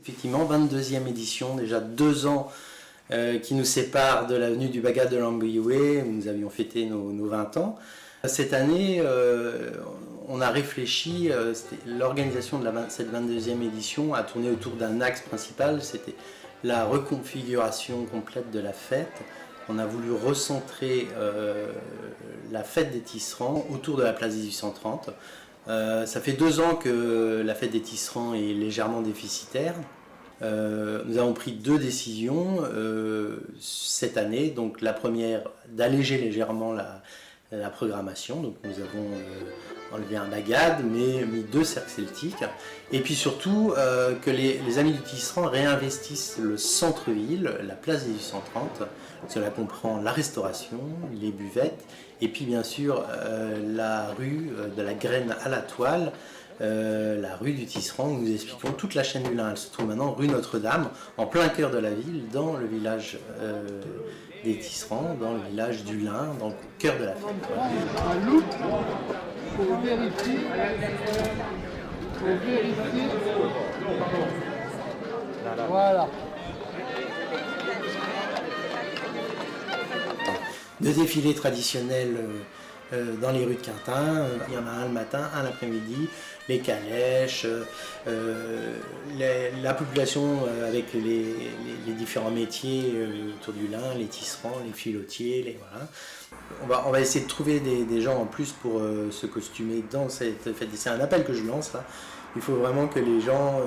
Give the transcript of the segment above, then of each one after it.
Effectivement, 22e édition, déjà 2 ans qui nous séparent de l'avenue du Bagad de Languioué, où nous avions fêté nos 20 ans. Cette année, on a réfléchi, l'organisation de cette 22e édition a tourné autour d'un axe principal, c'était la reconfiguration complète de la fête. On a voulu recentrer la fête des tisserands autour de la place 1830. Ça fait 2 ans que la fête des tisserands est légèrement déficitaire. Nous avons pris 2 décisions cette année. Donc la première, d'alléger légèrement la programmation. Donc nous avons enlevé un bagad, mais mis 2 cercles celtiques. Et puis surtout que les Amis du Tisserand réinvestissent le centre-ville, la place 1830. Cela comprend la restauration, les buvettes, et puis bien sûr la rue de la Graine à la Toile, la rue du Tisserand, où nous expliquons toute la chaîne du lin. Elle se trouve maintenant rue Notre-Dame, en plein cœur de la ville, dans le village des Tisserands, dans le village du lin, dans le cœur de la fête. Un loup pour vérifier. Voilà. 2 défilés traditionnels dans les rues de Quintin. Il y en a un le matin, un l'après-midi. Les calèches, la population avec les différents métiers autour du lin, les tisserands, les filotiers, voilà. On va essayer de trouver des gens en plus pour se costumer dans cette fête. C'est un appel que je lance là. Il faut vraiment que les gens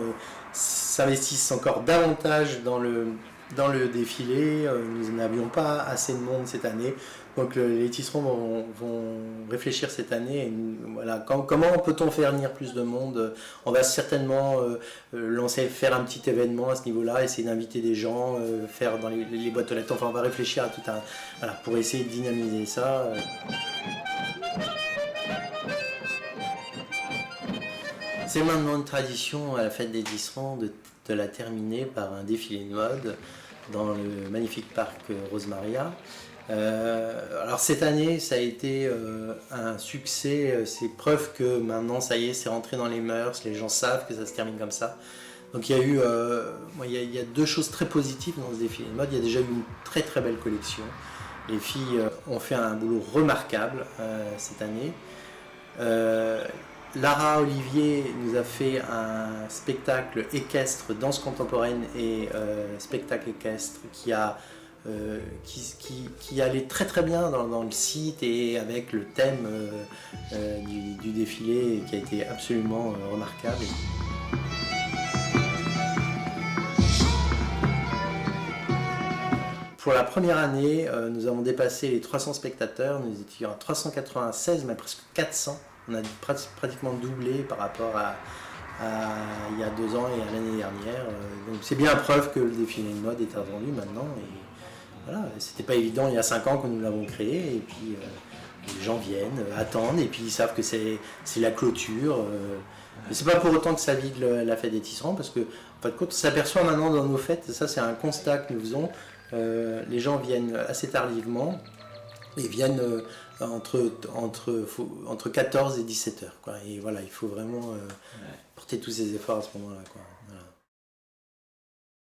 s'investissent encore davantage dans le défilé. Nous n'avions pas assez de monde cette année, donc les tisserands vont réfléchir cette année. Voilà, comment peut-on faire venir plus de monde? On va certainement faire un petit événement à ce niveau-là, essayer d'inviter des gens, faire dans les boîtes aux lettres. Enfin, on va réfléchir à voilà, pour essayer de dynamiser ça. C'est maintenant une tradition à la fête des tisserands de la terminer par un défilé de mode dans le magnifique parc Rosemaria. Alors cette année, ça a été un succès, c'est preuve que maintenant, ça y est, c'est rentré dans les mœurs, les gens savent que ça se termine comme ça. Donc il y a 2 choses très positives dans ce défilé de mode. Il y a déjà eu une très très belle collection. Les filles ont fait un boulot remarquable cette année. Lara Olivier nous a fait un spectacle équestre, danse contemporaine et spectacle équestre qui allait très très bien dans le site et avec le thème du défilé qui a été absolument remarquable. Pour la première année, nous avons dépassé les 300 spectateurs, nous étions à 396, mais presque 400. On a pratiquement doublé par rapport à il y a 2 ans et à l'année dernière. Donc c'est bien preuve que le défilé de mode est attendu maintenant. Et voilà, c'était pas évident il y a 5 ans que nous l'avons créé. Et puis les gens viennent, attendent, et puis ils savent que c'est la clôture. Mais c'est pas pour autant que ça vide la fête des tisserands, parce que en fin de compte, on s'aperçoit maintenant dans nos fêtes, ça c'est un constat que nous faisons, les gens viennent assez tardivement. Ils viennent entre 14 et 17 heures, quoi. Et voilà, il faut vraiment porter tous ces efforts à ce moment-là, quoi.